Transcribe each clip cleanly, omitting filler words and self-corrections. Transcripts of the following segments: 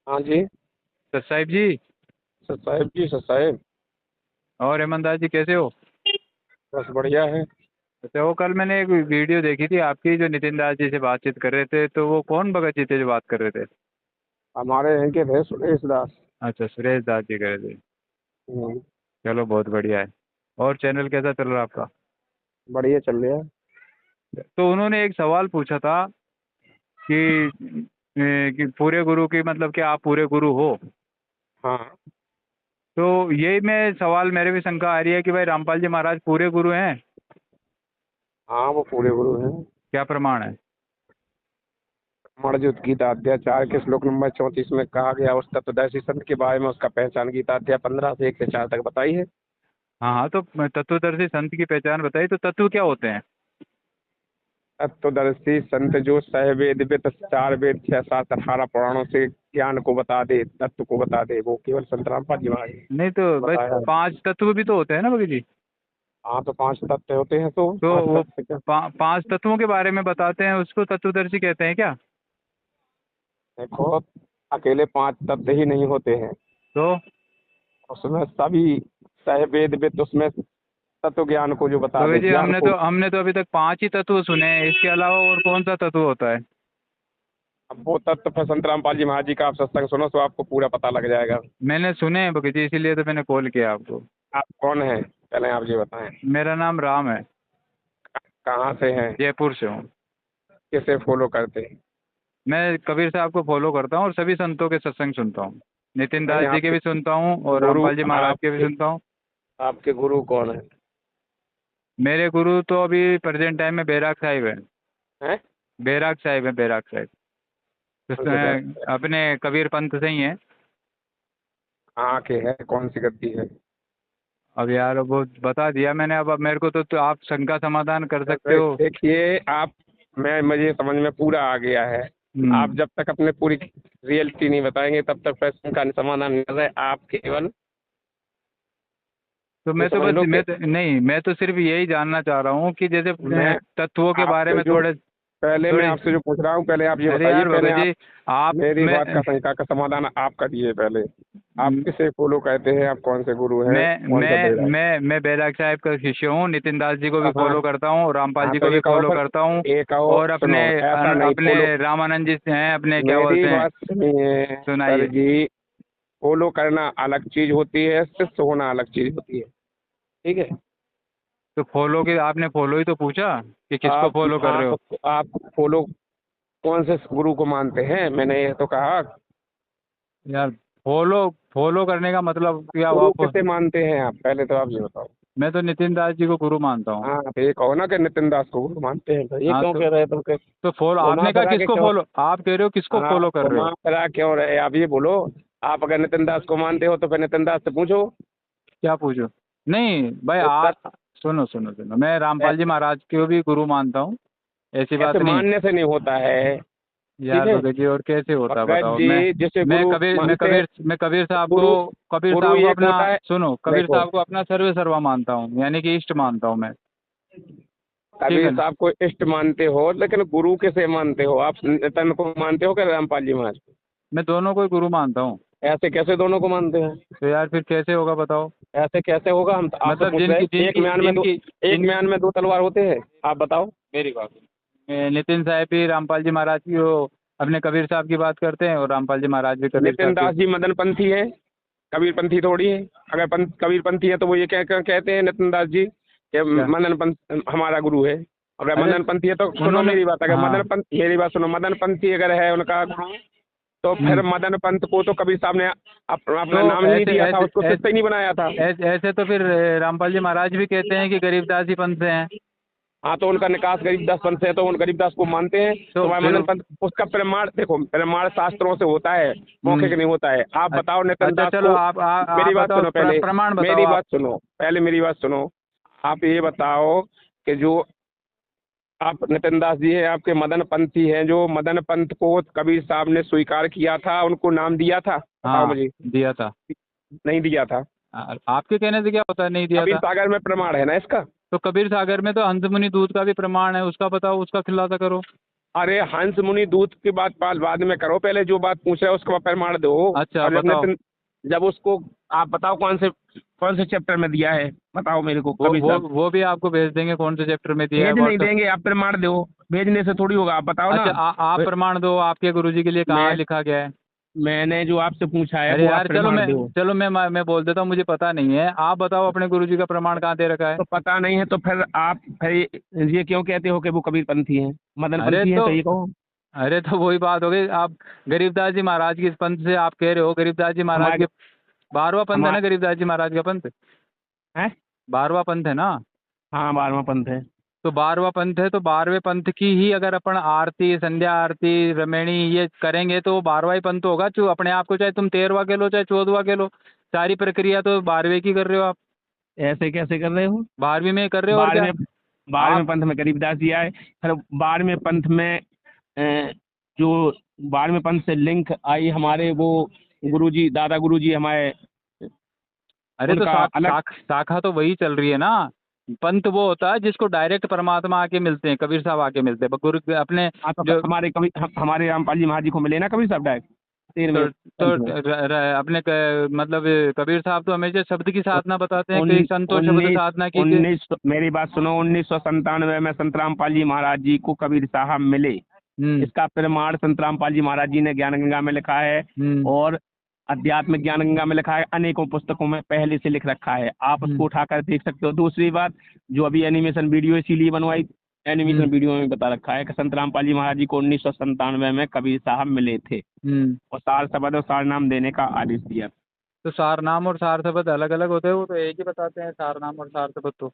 हाँ जी। सत साहिब जी। सत साहिब जी, सत साहिब। और हेमंत दास जी कैसे हो? बस बढ़िया है। अच्छा, वो कल मैंने एक वीडियो देखी थी आपकी, जो नितिन दास जी से बातचीत कर रहे थे, तो वो कौन भगत जी थे जो बात कर रहे थे? हमारे यहाँ के थे सुरेश दास। अच्छा, सुरेश दास जी कह रहे थे। हम्म, चलो, बहुत बढ़िया है। और चैनल कैसा चल रहा है आपका? बढ़िया चल रहा है। तो उन्होंने एक सवाल पूछा था कि कि पूरे गुरु की मतलब कि आप पूरे गुरु हो? हाँ। तो यही मैं सवाल, मेरे भी शंका आ रही है कि भाई रामपाल जी महाराज पूरे गुरु हैं? हाँ, वो पूरे गुरु हैं। क्या प्रमाण है? मणिजुत गीता अध्याय 4 के श्लोक नंबर 34 में कहा गया उस तत्वदर्शी संत के बारे में उसका पहचान गीता अध्याय 15 से 1 से 4 तक बताई है। हाँ हाँ, तो तत्वदर्शी संत की पहचान बताइए, तो तत्व क्या होते हैं? तत्वदर्शी संत जो सहवेद वेद 4 वेद 6 7 18 पुराणों से ज्ञान को बता दे, तत्व को बता दे, वो केवल संत रामपाल जी महाराज ने नहीं तो भाई, बताया है। 5 तत्व भी तो होते हैं ना भगत जी? हाँ, तो 5 तत्व होते हैं, तो तो 5 वो तत्व क्या? 5 तत्वों के बारे में बताते हैं, उसको तत्वदर्शी कहते हैं क्या? देखो, अकेले 5 तत्व ही नहीं होते हैं, तो उसमें सभी सह वेद वेद उसमें तत्व ज्ञान को जो बता भगत दे, जी, ज्ञान को। हमने तो अभी तक 5 ही तत्व सुने हैं, इसके अलावा और कौन सा तत्व होता है? अब वो तत्व फिर संत रामपाल जी महाराज जी का आप सत्संग सुनो तो आपको पूरा पता लग जाएगा। मैंने सुने हैं भगत जी, इसीलिए तो मैंने कॉल किया आपको। आप कौन हैं, पहले आप ये बताएं। मेरा नाम राम है। कहाँ से हैं? जयपुर से हूँ। किसे फॉलो करते हैं? मैं कबीर साहब को फॉलो करता हूँ और सभी संतों के सत्संग सुनता हूँ। नितिन नहीं, दास जी के आपके भी सुनता हूँ और गुरु, रामपाल जी महाराज के भी आपके सुनता हूँ। आपके गुरु कौन है? मेरे गुरु तो अभी प्रेजेंट टाइम में बैराग साहिब है। हैं? बैराग साहिब है, बैराग साहिब। तो कौन से बैठ? अपने कबीर पंथ से ही है। कहाँ के है, कौन सी गद्दी है? अब यार वो बता दिया मैंने, अब मेरे को तो आप शंका समाधान कर सकते हो। देखिए आप, मैं मुझे समझ में पूरा आ गया है। आप हम्म। जब तक अपने पूरी रियलिटी नहीं बताएंगे तब तक प्रश्न का समाधान नहीं कर रहे आप, केवल तो ये मैं तो समझ बस लो कि नहीं, मैं तो सिर्फ यही जानना चाह रहा हूँ कि जैसे मैं तत्वों के बारे आपसे में जो थोड़े पहले मैं थोड़ी। आपसे जो पूछ रहा हूँ, पहले आप ये अरे बताइए, यार पहले भगत आप जी, आप मेरी बात मैं का शंका का समाधान आप करिए पहले। आप किसे फॉलो करते हैं, आप कौन से गुरु हैं, कौन सा बेड़ा है? मैं बैराग साहिब का शिष्य हूँ। नितिन दास जी को भी हाँ। फॉलो करता हूँ, रामपाल हाँ, जी तो को भी एक और फॉलो फिर, करता हूँ। एक और और सुनो, अपने ऐसा नहीं अपने फॉलो। रामानंद जी हैं, अपने क्या मेरी बोलते हैं? बात सुनिए सर सुनाइए। जी। फॉलो करना अलग चीज होती है, शिष्य होना अलग चीज होती है। ठीक है। तो फॉलो के, आपने फॉलो ही तो पूछा कि किसको आप फॉलो कर हाँ, रहे हो। तो आप फॉलो कौन से गुरु को मानते हैं, मैंने ये तो कहा। यार, फॉलो फॉलो करने का मतलब क्या गुरु आप? किसे मानते हैं आप, पहले तो आप ये बताओ। मैं तो नितिन दास जी को गुरु मानता हूँ। हाँ, तो ये कहो ना कि नितिन दास को गुरु मानते हैं, तो ये हाँ, क्यों कह रहे तुम के? तो फॉलो घुमा आपने कहा फिरा के किसको क्यों? फॉलो, आप कह रहे हो किसको हाँ, फॉलो कर रहे घुमा हो? फिरा क्यों रहे, आप ये बोलो। आप अगर नितिन दास को मानते हो तो फिर नितिन दास से पूछो। क्या पूछो? नहीं भाई, सुनो सुनो सुनो, मैं रामपाल जी महाराज को भी गुरु मानता हूँ, ऐसी ऐसे बात नहीं। मानने से नहीं होता है। ठीक यार है। भगत जी, और कैसे होता है भगत बताओ? जी जिसे गुरु मानते हैं, मैं कबीर साहब को, गुरु गुरु एक अपना, होता है। सुनो, कबीर देखो, साहब को अपना सर्वे सर्वा मानता हूँ, यानी कि इष्ट मानता हूँ मैं। ठीक है कबीर ना? साहब को इष्ट मानते हो, लेकिन गुरु किसे मानते हो आप, नितिन को मानते हो कि रामपाल जी महाराज को? मैं दोनों को ही गुरु मानता हूँ। ऐसे कैसे दोनों को मानते हैं? तो यार फिर कैसे होगा बताओ? ऐसे कैसे होगा, हम तो आपसे मतलब पूछ रहे जिनकी हैं, जिनकी जिनकी एक जिन म्यान में दो तलवार होते हैं, आप बताओ। मेरी बात नितिन साहब भी रामपाल जी महाराज की वो अपने कबीर साहब की बात करते हैं, और रामपाल जी महाराज भी कबीर नितिन साहब की। दास जी मदन पंथी है, कबीर पंथी थोड़ी है। अगर कबीर पंथी है तो वो ये कहते हैं नितिन दास जी कि क्या? मदन पंथ हमारा गुरु है। अगर अरे, मदन पंथी है तो सुनो उन्होंने, मेरी बात, अगर हाँ, मदन पंथ, मेरी बात सुनो, मदन पंथी अगर है उनका गुरु, तो फिर हम्म। मदन पंथ को तो कबीर साहब ने तो अपना नाम ही नहीं ऐसे दिया था, ऐसे उसको शिष्य ऐसे ही नहीं बनाया था। ऐसे तो फिर रामपाल जी महाराज भी कहते हैं कि गरीबदास जी पंथ से हैं। हाँ, तो उनका निकास गरीबदास पंथ से है, तो उन गरीबदास को मानते हैं। तो तो भाई फिर मदन पंथ, उसका प्रमाण देखो, प्रमाण शास्त्रों से होता है, हम्म। मौखिक नहीं होता है। आप बताओ नितिन अच्छा दास चलो, को। आप मेरी बात बताओ, सुनो पहले, प्रमाण बताओ मेरी आप। बात सुनो, पहले मेरी बात सुनो। आप ये बताओ कि जो आप नितिन दास जी हैं, आपके मदन पंथी हैं, जो मदन पंथ को कबीर साहब ने स्वीकार किया था, उनको नाम दिया था, बताओ हाँ, मुझे। दिया था। नहीं दिया था। आपके कहने से क्या होता है नहीं दिया कबीर था? सागर में प्रमाण है ना इसका। तो कबीर सागर में तो हंसमुनि दूध का भी प्रमाण है, उसका बताओ, उसका खिलासा करो। अरे हंस मुनि दूत की बात बाद में करो, पहले जो बात पूछ रहे हो उसका प्रमाण दो। अच्छा और बताओ। जब उसको आप बताओ कौन से चैप्टर में दिया है, बताओ मेरे को वो कभी वो साहब। वो भी आपको भेज देंगे कौन से चैप्टर में दिया है भेज नहीं व्हाट्सएप। देंगे, आप प्रमाण दो। भेजने से थोड़ी होगा, आप बताओ ना। अच्छा आप प्रमाण दो, आपके गुरुजी के लिए कहाँ मैं लिखा गया है। मैंने जो आपसे पूछा है अरे वो आप यार चलो प्रमाण दो। मैं बोल देता हूँ, मुझे पता नहीं है, आप बताओ अपने गुरुजी का प्रमाण कहाँ दे रखा है। तो पता नहीं है तो फिर ये क्यों कहते हो कि वो कबीरपंथी हैं, अरे मदनपंथी हैं, तो तो ये कहो। अरे तो वही बात हो गई, आप गरीबदास जी महाराज की इस पंथ से आप कह रहे हो, गरीबदास जी महाराज के हमारे 12वां पंथ है ना, हमारे गरीबदास जी महाराज का पंथ हैं। 12वां पंथ है ना। हाँ, 12वां पंथ है। तो 12वां पंथ है, तो 12वें पंथ की ही अगर अपन आरती, संध्या आरती, रमैनी ये करेंगे तो 12वां ही पंथ होगा। जो अपने आप को चाहे तुम 13वां के लो चाहे 14वां के लो, सारी प्रक्रिया तो 12वें की कर रहे हो आप। ऐसे कैसे कर रहे हो? 12वीं में कर रहे हो और क्या। 12वें आप 12वें पंथ में गरीबदास जी आए। फिर 12वें पंथ में जो 12वें पंथ से लिंक आई हमारे वो गुरुजी, दादा गुरुजी हमारे, अरे तो उनका अलग। शाखा तो वही चल रही है ना। पंथ वो होता है जिसको डायरेक्ट परमात्मा आके मिलते हैं, कबीर साहब आके मिलते हैं गुरु अपने हाँ, तो जो। हमारे रामपाल जी महाराज जी को मिले ना कभी सब डायरेक्ट तो 13वें पंथ में। अपने मतलब कबीर साहब तो हमेशा शब्द की साधना बताते हैं, कई उन, संतो शब्द उन्नीस साधना कीजिए। उन्नीस मेरी बात सुनो, 1997 में संत रामपाल जी महाराज जी को कबीर साहब मिले। हम्म इसका प्रमाण संत रामपाल जी महाराज जी ने ज्ञान गंगा में लिखा है, हम्म और अध्यात्म ज्ञान गंगा में लिखा है, अनेकों पुस्तकों में पहले से लिख रखा है, आप उसको हम्म उठाकर देख सकते हो। दूसरी बात, जो अभी एनिमेशन वीडियो इसीलिए बनवाई, हम्म एनिमेशन वीडियो में बता रखा है कि संत रामपाल जी महाराज जी को 1997 में कबीर साहब मिले थे, हम्म। और सार शब्द और सार नाम देने का आदेश दिया। तो सारनाम और सार शब्द अलग अलग होते हैं, वो तो एक ही बताते हैं सारनाम और सार शब्द तो।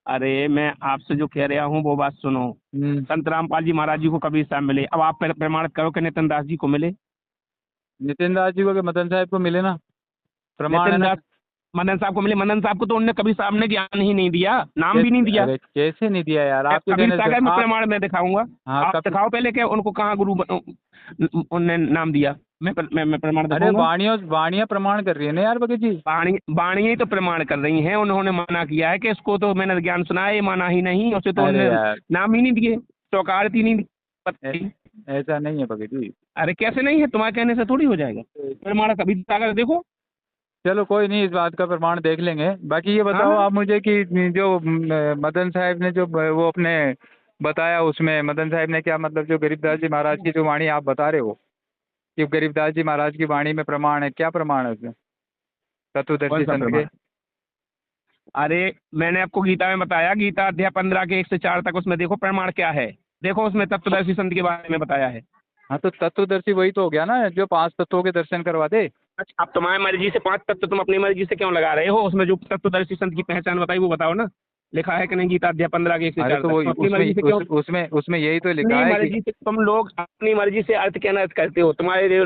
अरे मैं आपसे जो कह रहा हूँ वो बात सुनो। हम्म। संत रामपाल जी महाराज जी को कबीर साहब मिले, अब आप प्रमाणित करो कि नितिन दास जी को मिले। नितिन दास जी को कि मदन साहब को मिले ना, प्रमाण है नितिन ना। दास मदन साहब को मिले। मदन साहब को तो उनने कबीर साहब ने ज्ञान ही नहीं दिया, नाम भी नहीं कैसे, दिया। अरे कैसे नहीं दिया यार, आपके कबीर कहने से सागर में आप। प्रमाण मैं दिखाऊंगा। हाँ आप कब। दिखाओ पहले कि उनको कहाँ उनने नाम दिया। मैं प्रमाण अरे दिखाऊंगा। वाणियाँ प्रमाण कर रही है ना यार भगत जी। वाणी ही तो प्रमाण कर रही हैं, उन्होंने मना किया है कि इसको तो मैंने ज्ञान सुना है, ये माना ही नहीं, उसे तो अरे उनने यार नाम ही नहीं दिए, चौकारत ही नहीं ऐ- बताई। ऐसा नहीं है भगत जी। अरे कैसे नहीं है, तुम्हारे कहने से थोड़ी हो जाएगा। प्रमाण कभी सागर देखो। चलो कोई नहीं, इस बात का प्रमाण देख लेंगे। बाकी ये हाँ बताओ हाँ। आप मुझे कि जो मदन साहब ने जो वो अपने बताया, उसमें मदन साहब ने क्या मतलब, जो गरीबदास जी महाराज की जो वाणी आप बता रहे हो कि गरीबदास जी महाराज की वाणी में प्रमाण है, क्या प्रमाण है उसमें कौन तत्वदर्शी सा संत के। प्रमाण? अरे मैंने आपको गीता में बताया, गीता अध्याय 15 के 1 से 4 तक, उसमें देखो प्रमाण क्या है। देखो उसमें तत्वदर्शी संत के बारे में बताया है। हाँ तो तत्वदर्शी वही तो हो गया ना, जो 5 तत्वों के दर्शन करवा दे। अच्छा, अब तुम्हारी मर्जी से 5 तत्व तुम अपनी मर्जी से क्यों लगा रहे हो? उसमें जो तत्वदर्शी संत की पहचान बताई वो बताओ ना, लिखा है कि नहीं गीता अध्याय 15 के 1 से अरे 4 तो तक? वो तुम अपनी मर्जी से क्यों, उसमें यही तो लिखा अपनी है कि। मर्जी से तुम लोग अपनी मर्जी से अर्थ के अनर्थ करते हो। तुम्हारे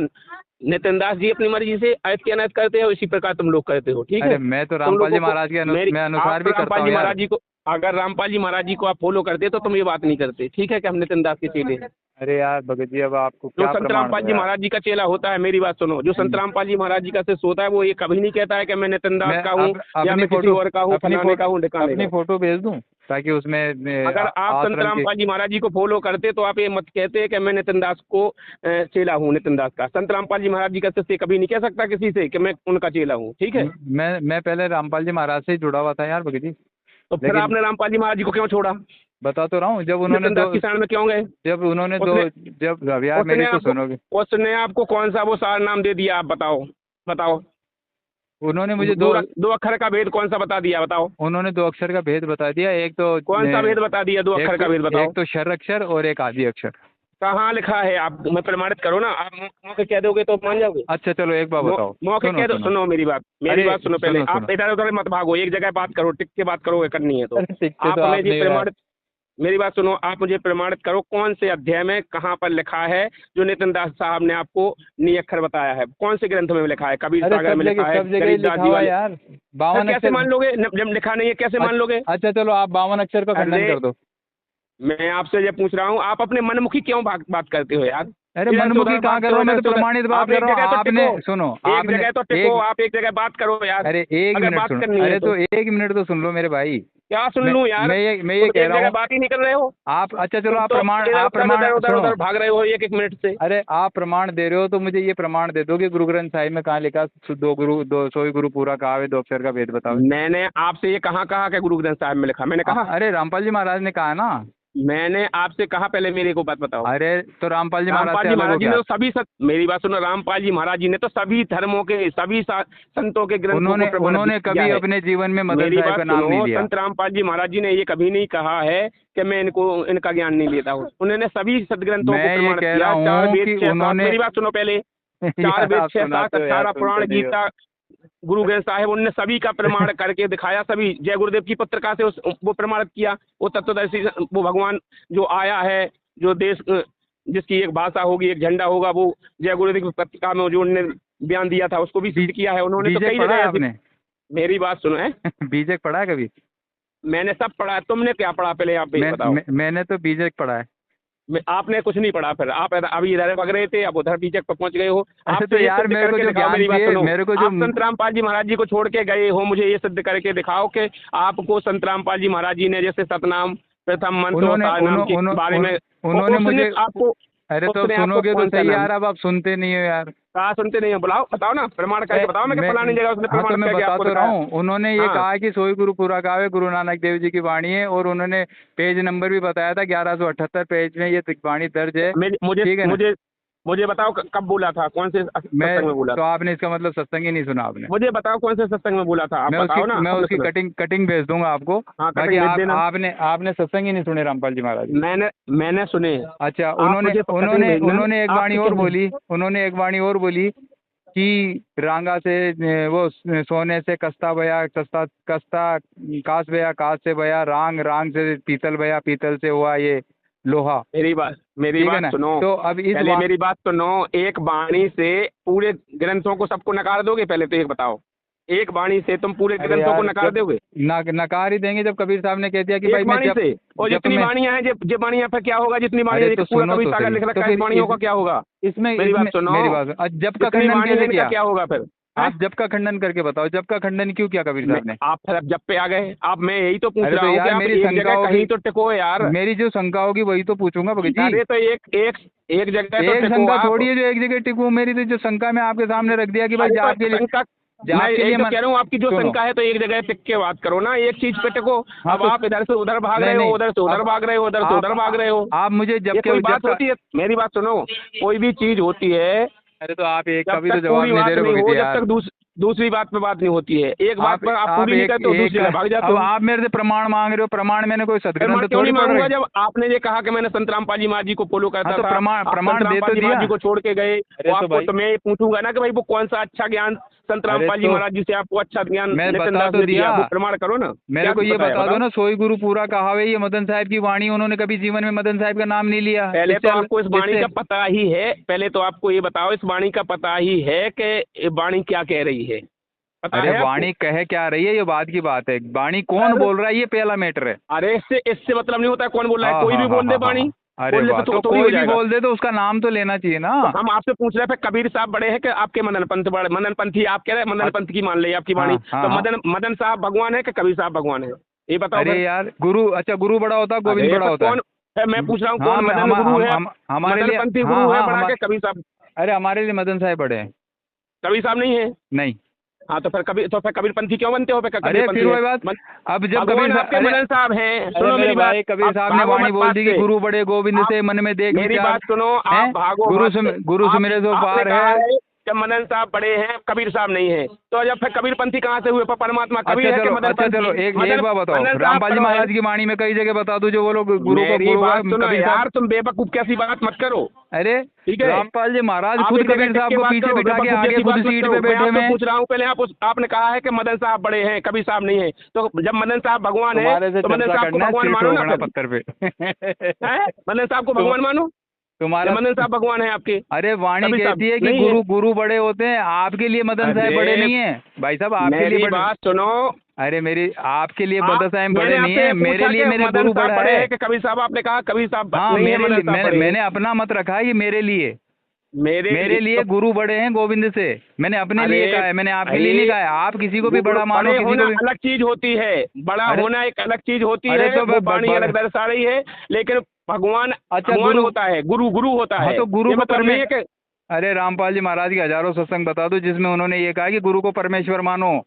नितिन दास जी अपनी मर्जी से अर्थ के अनर्थ करते हो, इसी प्रकार तुम लोग करते हो, ठीक है। अरे मैं तो तुम रामपाल जी लोगों को महाराज के मेरी मैं अनुसार आप भी करता रामपाल हूँ जी यार। महाराज जी को, अगर रामपाल जी महाराज जी को आप फॉलो करते तो तुम ये बात नहीं करते, ठीक है कि हम नितिन दास के चेले हैं। अरे यार भगत जी अब आपको जो क्या संत प्रमाण रामपाल दो जी यार। महाराज जी का चेला होता है, मेरी बात सुनो, जो संत रामपाल जी महाराज जी का शिष्य होता है वो ये कभी नहीं कहता है कि मैं नितिन दास मैं का हूँ, या अपनी मैं किसी फोटो और का हूँ, फलाने का हूँ, ढिकाने का अपनी हूँ। फोटो भेज दूं ताकि उसमें अगर आप संत आश्रम की। रामपाल जी महाराज जी को फॉलो करते तो आप ये मत कहते कि मैं नितिन दास को चेला हूँ, नितिन दास का। संत रामपाल जी महाराज जी का शिष्य कभी नहीं कह सकता किसी से कि मैं उनका चेला हूँ, ठीक है। मैं पहले रामपाल जी महाराज से ही जुड़ा हुआ था यार भगत जी। तो फिर लेकिन आपने रामपाल जी महाराज जी को क्यों छोड़ा? बता तो रहा हूँ, नितिन दास की शरण में क्यों गए? जब उन्होंने दो उसने जब अब यार उसने मेरी तो आपको सुनोगे। उसने आपको कौन सा वो सार नाम दे दिया? आप बताओ, बताओ। उन्होंने मुझे दो दो अक्षर का भेद कौन सा बता दिया, बताओ। उन्होंने 2 अक्षर का भेद बता दिया। एक तो कौन सा भेद बता दिया? 2 अक्षर का भेद बताओ। एक तो शर अक्षर और एक आदि अक्षर। कहाँ लिखा है? आप मैं प्रमाणित करो ना। आप मौके कह दोगे तो मान जाओगे? अच्छा चलो एक बार बताओ। मौके कह दो। सुनो मेरी बात, मेरी अरे बात सुनो पहले। सुनो आप इधर उधर मत भागो, एक जगह बात करो, टिक के बात करोगे, करनी है तो। अरे टिकते आप तो हमें आप जी नहीं यार। प्रमाणित, मेरी बात सुनो, आप मुझे प्रमाणित करो कौन से अध्याय में कहाँ पर लिखा है जो नितिन दास साहब ने आपको नियक्षर बताया है? कौन से ग्रंथ में लिखा है? कबीर अरे सागर में लिखा है, सब जगह ही गरीबदास लिखा जी हुआ है वाले। यार। सर 52 कैसे अक्षर। मान लोगे जब लिखा नहीं है? कैसे मान लोगे? अच्छा चलो आप 52 अक्षर का खंडन अरे कर दो। मैं आपसे ये पूछ रहा हूँ, आप अपने मनमुखी क्यों बात करते हो यार? अरे इधर से मनमुखी उधर कहाँ बात कर रहा करो, हूँ, मैं इधर तो से उधर। प्रमाणित बात आप कर एक रहा हूँ। जगह तो आपने टिको, सुनो एक आपने जगह तो टिको, आप एक जगह बात करो यार। अरे एक अगर मिनट बात सुनो। करनी है अरे तो 1 मिनट तो सुन लो मेरे भाई। क्या सुन लूं यार? मैं ये तुम कह एक रहा जगह हूँ, बात ही नहीं कर रहे हो। आप अच्छा चलो तुम आप तो प्रमाण उधर सुनो, भाग रहे हो एक एक मिनट से। अरे आप प्रमाण दे रहे हो तो मुझे ये प्रमाण दे दो कि गुरु ग्रंथ साहिब में कहाँ लिखा दो सोई गुरु पूरा कहावे, दो अक्षर का भेद बताओ। मैंने आपसे ये कहाँ कहा कि गुरु ग्रंथ साहिब में लिखा? मैंने कहा? अरे रामपाल जी महाराज ने कहा ना। मैंने आपसे कहा, पहले मेरे को बात बताओ। अरे तो रामपाल जी महाराज रामपाल से जी अलग हो महाराज जी गया। ने तो मेरी बात सुनो, रामपाल जी महाराज जी ने तो सभी धर्मों के सभी संतों के ग्रंथों को प्रमाणित उन्होंने किया कभी है। अपने जीवन में मदन मेरी साहिब बात का नाम नहीं सुनो, लिया। संत रामपाल जी महाराज जी ने ये कभी नहीं कहा है कि मैं इनका ज्ञान नहीं लेता हूँ। उन्होंने सभी सदग्रंथों को मैं ये प्रमाणित कह किया। रहा 4 हूँ वेद कि 6 7, उन्होंने मेरी बात सुनो पहले। 4 यार वेद आप 6 7 सुनाते हो यार, 18 पुराण, सुनते नहीं हो। गीता, गुरु ग्रंथ साहिब, उनने सभी का प्रमाण करके दिखाया। सभी जय गुरुदेव की पत्रिका से वो प्रमाणित किया। वो तत्वदर्शी, वो भगवान जो आया है, जो देश जिसकी एक भाषा होगी, एक झंडा होगा, वो जय गुरुदेव की पत्रिका में जो उन्होंने बयान दिया था उसको भी सिद्ध किया है उन्होंने। तो बीजेक कई पढ़ा जगह है ऐसी। आपने? मेरी बात सुनो है। बीजेक पढ़ा है कभी? मैंने सब पढ़ा है। तुमने क्या पढ़ा पहले आप ये बताओ। मैंने तो बीजेक पढ़ा है। आपने कुछ नहीं पढ़ा। फिर आप अभी इधर भाग रहे थे, अब उधर बीजेक पर पहुंच गए हो। अरे आप तो ये यार सिद्ध मेरे को करके जो दिखाओ। ज्ञान मेरी बात चाहिए, सुनो, मेरे को जो आप संत रामपाल जी महाराज जी को छोड़ के गए हो, मुझे ये सिद्ध करके दिखाओ कि आपको संत रामपाल जी महाराज जी ने जैसे सतनाम, प्रथम मंत्र और तारनाम के बारे में उन्होंने मुझे, आपको, अरे तो उसने आपको सुनोगे तो कौन सा सही नाम यार, अब आप सुनते नहीं हो यार। कहा? सुनते नहीं हो? बुलाओ, बताओ ना, प्रमाण करके बताओ ना कि फलानी जगह उसने हाँ तो प्रमाण मैं करके बता आपको तो रहा दिखाया। हूँ, उन्होंने ये हाँ, कहा कि सोई गुरु पूरा कहावे गुरु नानक देव जी की वाणी है, और उन्होंने पेज नंबर भी बताया था 1178 पेज में ये वाणी दर्ज है। मुझे ठीक है ना? मुझे मुझे बताओ कब बोला था, कौन से मैं सत्संग में बोला तो था? आपने इसका मतलब सत्संग ही नहीं सुना आपने। मुझे बताओ कौन से सत्संग में बोला था, आप बताओ ना। मैं अब मैं उसकी सुना। कटिंग भेज दूंगा आपको। हाँ, बाकी कटिंग भेज देना। आपने सत्संग ही नहीं सुने रामपाल जी महाराज के। मैंने सुने। अच्छा, आप मुझे कटिंग भेजना। उन्होंने एक आप वाणी और किस- बोली, कि रांगा से वो सोने से कस्ता बया, कस्ता कास बया, कास से बया रांग, रांग से पीतल बया, पीतल से हुआ ये लोहा। मेरी ठीक है बात ना? सुनो। तो अब पहले मेरी बात सुनो। एक वाणी से पूरे ग्रंथों को सबको नकार दोगे? पहले तो एक बताओ, एक वाणी से तुम पूरे अरे ग्रंथों को यार नकार जब दोगे? नकार ही देंगे जब कबीर साहब ने कह दिया कि भाई एक मैं वाणी से? और जब जितनी मैं वाणियां हैं, जब वाणियां पर क्या होगा? जितनी अरे वाणियां तो पूरा सुनो कबीर तो सागर सही, लिख तो रखा है, फिर इस वाणियों का क्या होगा? इसमें मेरी बात सुनो। मेरी बात जब का जितनी खंडन वाणी है कैसे इनका किया? क्या होगा फिर? आप जब का खंडन करके बताओ, जब का खंडन क्यों किया कबीर साहब ने? आप फिर अब जब पे आ गए आप। मैं यही तो पूछ अरे रहा तो हूँ कि यार आप मेरी एक शंका जगह होगी, कहीं तो टिको यार। मेरी जो शंका होगी वही तो पूछूंगा भगत जी। अरे तो एक जगह तो एक टिको शंका आप। थोड़ी है जो एक जगह टिकू। मेरी तो जो शंका मैं आपके सामने रख दिया कि भाई अरे तो जाप के लिए, शंका, मैं जाप के यही लिए तो कह रहा हूँ, आपकी जो सुनो। शंका है तो एक जगह टिक के बात करो ना, एक चीज पे टिको। हाँ अब तो आप इधर से उधर भाग नहीं रहे हो, नहीं, उधर से उधर अब भाग रहे हो, उधर से उधर भाग रहे हो। आप मुझे ये कोई बात होती है? मेरी बात सुनो। कोई भी चीज होती है, अरे तो आप एक का जब भी तो तक जवाब पूरी नहीं दे बात रहे नहीं भगत हो, जी जब यार। तक दूसरी बात पे बात नहीं होती है। एक बात पर आप पूरी नहीं करते हो, दूसरी जगह भाग जाते अब हो। आप मेरे से प्रमाण मांग रहे हो। प्रमाण मैंने कोई फिर मैं सदग्रंथ क्यों थोड़ी नहीं पढ़ मांगूंगा रहे। जब आपने ये कहा कि मैंने संत रामपाल जी महाराज जी को फॉलो करता हाँ तो था। प्रमाण आप संत दे रामपाल तो जी महाराज दिया। जी को छोड़ के गए, अरे वो तो आपको, भाई, तो मैं पूछूंगा ना कि भाई वो कौन सा अच्छा ज्ञान संत अरे रामपाल जी तो महाराज जी से आपको अच्छा ज्ञान मैं नितिन बता दास तो ने दिया, दिया। वो प्रमाण करो ना। मेरे क्या को ये बताया बता दो बताओ। ना, सोई गुरु पूरा कहावे ये मदन साहब की वाणी, उन्होंने कभी जीवन में मदन साहब का नाम नहीं लिया। पहले तो इससे आपको इस वाणी इससे का पता ही है। पहले तो आपको ये बताओ, इस वाणी का पता ही है कि ये वाणी क्या कह रही है? पता अरे है आपको? वाणी कह क्या रही है ये बात की बात है, वाणी कौन बोल रहा है ये पहला मैटर है। अरे इससे मतलब नहीं होता है कौन बोल रहा है। हाँ कोई हाँ भी हाँ बोल दे हाँ हाँ वाणी, हाँ। अरे बोलने वाह, से तो थोड़ी हो कोई भी जाएगा। बोल दे तो उसका नाम तो लेना चाहिए ना। तो हम आपसे पूछ रहे हैं कबीर साहब बड़े हैं कि आपके मदन पंथ बड़े? मदन पंथी आप कह रहे हैं, मदन पंथ की मान ली आपकी वाणी। हाँ तो हाँ। मदन साहब भगवान है कि कबीर साहब भगवान है? ये बताओ अरे फिर। यार गुरु, अच्छा गुरु बड़ा होता है गोविंद अरे बड़ा तो होता कौन है? मैं पूछ रहा हूँ हाँ कौन मैं मदन गुरु है? हमारे मदन लिए, पंथी हाँ गुरु है हाँ बड़ा के कबीर साहब? अरे हमारे लिए मदन साहब बड़े हैं। कबीर साहब नहीं है? नहीं। हाँ तो फिर कबीर पंथी क्यों बनते हो? कबीर अरे पंथी फिर है। वही बात, अब जब भगवान कबीर आपके मदन साहब हैं। अरे सुनो मेरे मेरी बात। भाई, कबीर आप साहब ने भागो वाणी मत बोल बात दी कि से। गुरु बड़े गोविंद से मन में देख मेरी विचार। बात सुनो, हैं? आप भागो गुरु मत। गुरु सुमिरे सो आपने पार कहा है। है कि मदन साहब बड़े हैं, कबीर साहब नहीं है। तो जब फिर कबीर पंथी कहाँ से हुए? परमात्मा कबीर अच्छा है कि चलो, मदन अच्छा पंथी? चलो, एक बात बताओ, मदन साहब रामपाल जी बड़े महाराज हैं। की वाणी में कई जगह बता दो जो वो लोग गुरु को मेरी बात सुनो कबीर यार, साहब। तुम बेवकूफ कैसी बात मत करो। अरे ठीक है, रामपाल जी महाराज आप खुद एक जगह कबीर टिक साहब के को बात पीछे करो, बिठा के बेवकूफ आगे जैसी खुद बात मत सीट करो। पे मैं बैठे हुए आपसे हैं। पूछ रहा हूँ, पहले आपने कहा है कि मदन साहब बड़े हैं, कबीर साहब नहीं है। तो जब मदन साहब भगवान है तुम्हारे से तो मदन चर्चा साहब को करना है, भगवान सीट मानो ना रोकना फिर। पत्थर पे। हैं? मदन साहब को भगवान मानो? तुम्हारा मदन साहब भगवान है आपके? अरे वाणी कबीर साहब कहती है कि नहीं गुरु गुरु बड़े होते हैं, आपके लिए मदन साहब बड़े अरे नहीं है भाई साहब, आपके लिए मेरी बड़े। बात सुनो। अरे मेरी आपके लिए मदन साहब मैंने बड़े नहीं आपसे है, मेरे पूछा लिए कि मेरे मदन गुरु साहब बड़ा बड़े है। हैं कि कबीर साहब? आपने कहा कबीर साहब हाँ नहीं है, मेरे मदन लिए, साहब बड़े हैं। मैंने अपना मत रखा है, ये मेरे लिए। मेरे लिए गुरु बड़े हैं गोविंद से। मैंने अपने लिए कहा है, मैंने आपके लिए नहीं कहा है। आप किसी को भी बड़ा मानो, किसी को भी। अलग चीज होती है, बड़ा होना एक अलग चीज होती है, तो वो वाणी अलग दर्शा रही है, लेकिन भगवान भगवान होता है, गुरु गुरु होता है। तो गुरु को परमेश्वर। अरे रामपाल जी महाराज की हजारों सत्संग बता दो जिसमें उन्होंने ये कहा कि गुरु को परमेश्वर मानो।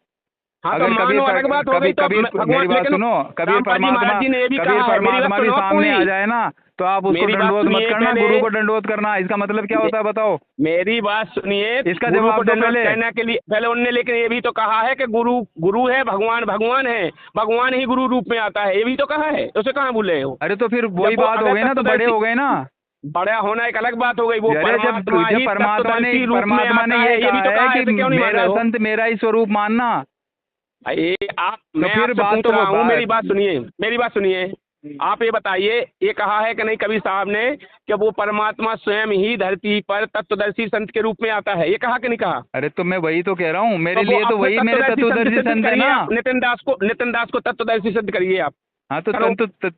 हाँ, अगर तो अलग बात हो गई, तो मेरी बात सुनो, कबीर परमात्मा भी सामने आ जाए ना, तो आप उसको दंडवत मत करना, गुरु को दंडवत करना। इसका मतलब क्या होता है बताओ? मेरी बात सुनिए, इसका जवाब दो पहले। कहने के लिए पहले उनने, लेकिन ये भी तो कहा है कि गुरु गुरु है, भगवान भगवान है, भगवान ही गुरु रूप में आता है, ये भी तो कहा है, उसे कहाँ भूले हो? अरे तो फिर वही बात हो गई ना, तो बड़े हो गए ना। बड़ा होना एक अलग बात हो गई। वो जब परमात्मा ने ये कहा है कि मेरा संत मेरा ही स्वरूप मानना। आप मैं आपसे पूछ रहा हूँ, मेरी बात सुनिए। आप ये बताइए, ये कहा है कि नहीं कबीर साहब ने कि वो परमात्मा स्वयं ही धरती पर तत्वदर्शी संत के रूप में आता है, ये कहा कि नहीं कहा? अरे तो मैं वही तो कह रहा हूँ, मेरे लिए तो वही मेरे तत्वदर्शी संत है ना। नितिन दास को तत्वदर्शी संत करिए आप। हाँ, तो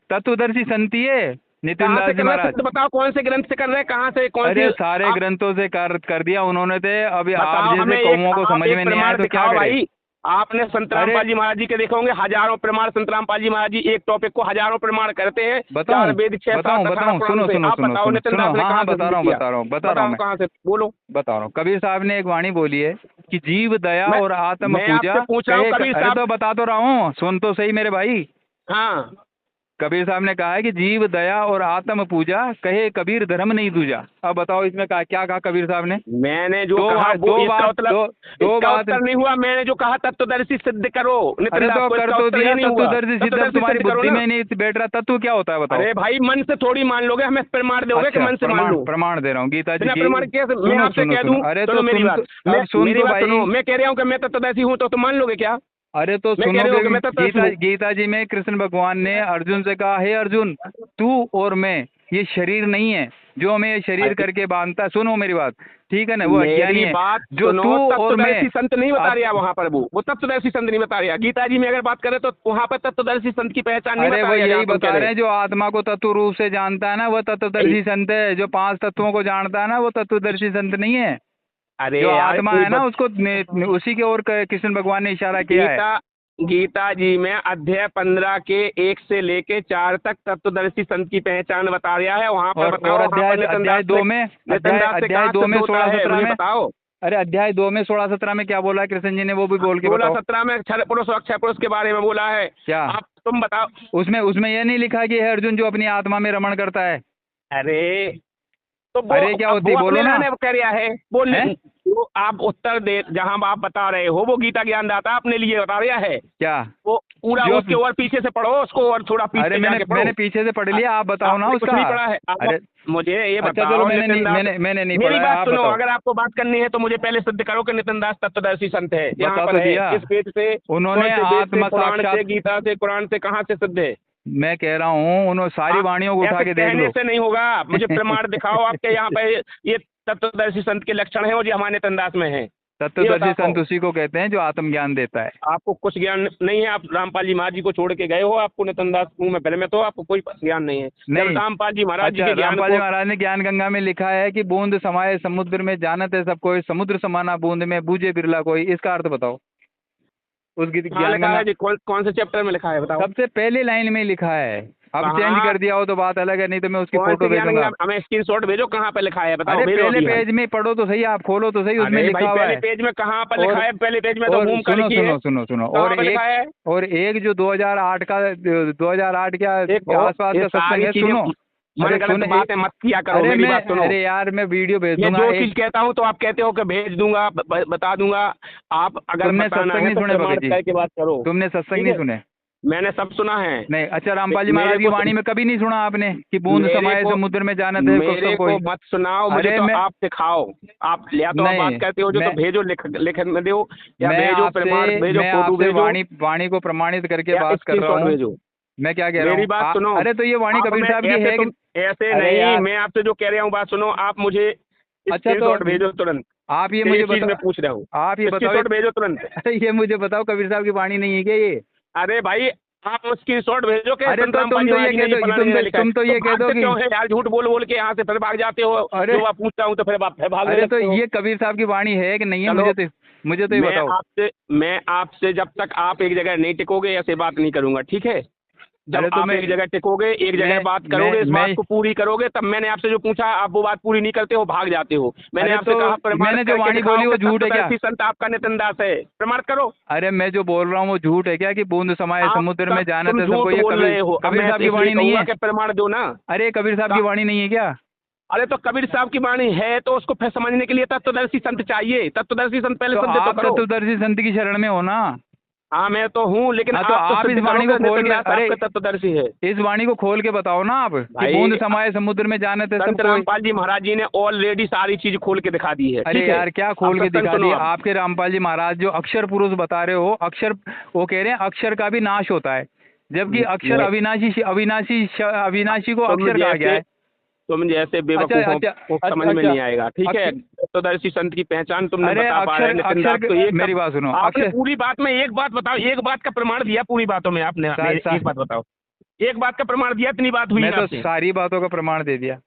तत्वदर्शी संत ही है नितिन दास जी महाराज। तो बताओ कौन से ग्रंथ से कर रहे हैं, कहाँ से, कौन से? सारे ग्रंथों से कर दिया उन्होंने। थे अभी आप जैसे कौमों को समझ में नहीं आया तो क्या भाई? आपने संत रामपाल जी महाराज जी के देखे होंगे, हजारों प्रमाण संत रामपाल जी महाराज जी एक टॉपिक को हजारों प्रमाण करते हैं। बताओ सुनो बता रहा हूँ कहाँ से, बोलो। बता रहा हूँ, कबीर साहब ने एक वाणी बोली है कि जीव दया और आत्म पूजा। अरे तो बता तो रहा हूँ, सुन तो सही मेरे भाई। हाँ, कबीर साहब ने कहा है कि जीव दया और आत्म पूजा, कहे कबीर धर्म नहीं दूजा। अब बताओ इसमें क्या कहा कबीर साहब ने? मैंने जो कहा दो बात नहीं हुआ। मैंने जो कहा तत्वदर्शी सिद्ध करो। अरे तो कर तो दिया तत्वदर्शी सिद्ध, तुम्हारी बुद्धि में नहीं बैठ रहा। तत्व क्या होता है बताओ? अरे भाई, मन से थोड़ी मान लोगे, हमें प्रमाण दोगे कि मन से मान लो? प्रमाण दे रहा हूँ, गीता जी प्रमाण कैसे मैं आपसे कह दूं? अरे तो मेरी बात सुनो, मैं कह रहा हूँ कि मैं तत्वदर्शी हूँ, तो मान लोगे क्या? अरे तो सुनो, गीता जी में कृष्ण भगवान ने अर्जुन से कहा, हे अर्जुन, तू और मैं ये शरीर नहीं है जो हमें ये शरीर करके बांधता है। सुनो मेरी बात, ठीक है ना? वो अज्ञानी है जो तू और मैं। संत नहीं बता रहा वहाँ पर, वो तत्वदर्शी संत नहीं बता रहा। गीता जी में अगर बात करें तो वहाँ पर तत्वदर्शी संत की पहचान नहीं बता रहा। यही बता रहे हैं, जो आत्मा को तत्व रूप से जानता है ना, वो तत्वदर्शी संत है। जो 5 तत्वों को जानता है ना, वो तत्वदर्शी संत नहीं है। अरे जो आत्मा है ना, उसको उसी के ओर कृष्ण भगवान ने इशारा किया है। गीता जी में अध्याय 15 के 1 से लेके 4 तक तत्वदर्शी संत की पहचान बता रहा है। वहाँ पर बताओ, अध्याय 2 में 16-17 में बताओ। अरे अध्याय 2 में 16-17 में क्या बोला कृष्ण जी ने, वो भी बोल के बताओ। 16-17 में क्षर पुरुष और अक्षय पुरुष के बारे में बोला है। क्या आप तुम बताओ? उसमें ये नहीं लिखा कि है अर्जुन जो अपनी आत्मा में रमण करता है। अरे तो अरे क्या होती है बोलो ना। कह रहा है बोल, वो आप उत्तर दे जहाँ आप बता रहे हो, वो गीता ज्ञान दाता अपने लिए बता रहा है क्या? वो पूरा उसके और पीछे से पढ़ो उसको, और थोड़ा पीछे। अरे मैंने पीछे से पढ़ लिया, आप बताओ ना उसका। नहीं पढ़ा है? अरे मुझे ये बताओ। चलो मैंने नहीं पढ़ा। मेरी बात सुनो, अगर आपको बात करनी है तो मुझे पहले सिद्ध करो कि नितिन दास तत्वदर्शी संत है। यहाँ पर है, इस पेज से उन्होंने आत्म साक्षात, गीता से, कुरान से, कहाँ से सिद्ध है? मैं कह रहा हूँ उन्होंने सारी वाणियों को उठा के देख लो। से नहीं होगा, मुझे प्रमाण दिखाओ आपके यहाँ पे ये तत्वदर्शी संत के लक्षण है, और जो हमारे नितिन दास में है। तत्वदर्शी संत उसी को कहते हैं जो आत्मज्ञान देता है। आपको कुछ ज्ञान नहीं है, आप रामपाल जी महाराज जी को छोड़ के गए हो। आपको नितिन दास में पहले में तो आपको कोई ज्ञान नहीं है। नहीं, रामपाल जी महाराज जी के रामपाल जी महाराज ने ज्ञान गंगा में लिखा है कि बूंद समाये समुद्र में, जानत है सब कोई, समुद्र समाना बूंद में, बूझे बिरला कोई। इसका अर्थ बताओ उस गीत ज्ञान गंगा जी कौन से चैप्टर में लिखा है बताओ? सबसे पहले लाइन में लिखा है। अब चेंज कर दिया हो तो बात अलग है, नहीं तो मैं उसकी फोटो भेजूंगा। हमें स्क्रीनशॉट भेजो, कहाँ पे लिखा है बताओ? पहले पेज में पढ़ो तो सही, आप खोलो तो सही, उसमें लिखा हुआ है। पहले पेज में कहाँ पर लिखा है? पहले पेज में तो सुनो और एक जो 2008 के आसपास का सत्संग है, सुनो। गलत बातें मत किया करो, मेरी बात सुनो। अरे यार मैं वीडियो भेज दूंगा। जो चीज कहता हूँ तो आप कहते हो कि भेज दूंगा, बता दूंगा। आप अगर तुमने सत्संग नहीं सुने भगत जी, की बात करो। तुमने सत्संग नहीं सुने? मैंने सब सुना है। नहीं, अच्छा रामपाल जी महाराज की वाणी में कभी नहीं सुना आपने कि बूंद समाये समुद्र में जानत है? मेरे को मत सुनाओ, मुझे तो आप सिखाओ। आप या तो आप बात करते हो जो, तो भेजो, लिखन में दो, या भेजो प्रमाण भेजो, फोटो भेजो। वाणी को प्रमाणित करके बात कर रहा हूँ मैं। क्या कह रहा हूँ? मेरी बात सुनो। अरे तो ये वाणी कबीर साहब की है कि ऐसे नहीं? मैं आपसे जो कह रहा हूँ बात सुनो, आप मुझे स्क्रीनशॉट भेजो तुरंत। आप ये मुझे मैं पूछ रहा हूँ, आप ये बताओ, भेजो तुरंत। ये मुझे बताओ कबीर साहब की वाणी नहीं है क्या ये? अरे भाई आप स्क्रीनशॉट भेजो के अरे संत तो रामपाल तुम तो ये महाराज ने कह दो, फलाने ने लिखा है। तुम तो ये कह दो भागते कि क्यों है यार, झूठ बोल बोल के यहाँ से फिर भाग जाते हो। अरे जो आप पूछता हूँ तो फिर आप भागने अरे तो लगते हो। ये कबीर साहब की वाणी है कि नहीं है? चलो, मुझे तो ये बताओ। मैं आपसे जब तक आप एक जगह नहीं टिकोगे ऐसे बात नहीं करूंगा, ठीक है? जब अरे तो आप एक जगह टिकोगे, एक जगह बात करोगे, इस बात को पूरी करोगे, तब मैंने आपसे जो पूछा आप वो बात पूरी नहीं करते हो, भाग जाते हो। मैंने अरे आपसे तो कहा प्रमाण मैंने जो करके वाणी दिखाओ बोली वो कि झूठ है क्या? तत्वदर्शी संत आपका नितिन दास है, प्रमाण करो। अरे मैं जो बोल रहा हूँ वो झूठ है क्या कि बूंद समाये आप समुद्र में जाना तुम तो सबको? झूठ ये बोल रहे हो। अब कबीर मैं साहब की इसलिए वाणी नहीं कहूंगा है? कि प्रमाण दो ना। अरे कबीर साहब की वाणी नहीं है क्या? अरे तो कबीर साहब की वाणी है तो उसको फिर समझने के लिए तत्वदर्शी संत चाहिए। तत्वदर्शी संत पहले तो सिद्ध तो आप करो। तत्वदर्शी संत की शरण में हो ना। हाँ मैं तो हूँ, लेकिन हाँ तो आप तो आप इस सिद्ध वाणी करोगे को खोल नितिन के, दास अरे आपका तत्वदर्शी है। इस वाणी को खोल के बताओ ना आप कि भाई, बूंद समाये समुद्र में जाने थे संत सबको। रामपाल जी महाराज जी ने ऑलरेडी सारी चीज खोल के दिखा दी है। अरे ठीक है, यार क्या खोल अब के सत्संग दिखा सुनो दी? आप। आपके रामपाल जी महाराज जो अक्षर पुरुष बता रहे हो, अक्षर, वो कह रहे हैं अक्षर का भी नाश होता है, जबकि अक्षर मैं- अविनाशी, अविनाशी को तुम अक्षर कहा गया है। तुम जैसे अच्छा बेवकूफों अच्छा को समझ में अच्छा नहीं आएगा, ठीक है? अक्षर, तत्वदर्शी संत की पहचान तुमने अरे बता पा रहे अक्षर, नितिन दास को। एक मेरी बात सुनो। आपने अक्षर, पूरी बात में एक बात बताओ, एक बात का प्रमाण दिया पूरी बातों में आपने। एक बात बताओ, एक बात का प्रमाण दिया, इतनी बात हुई मैं ना तो आपसे। सारी बातों का प्रमाण दे दिया।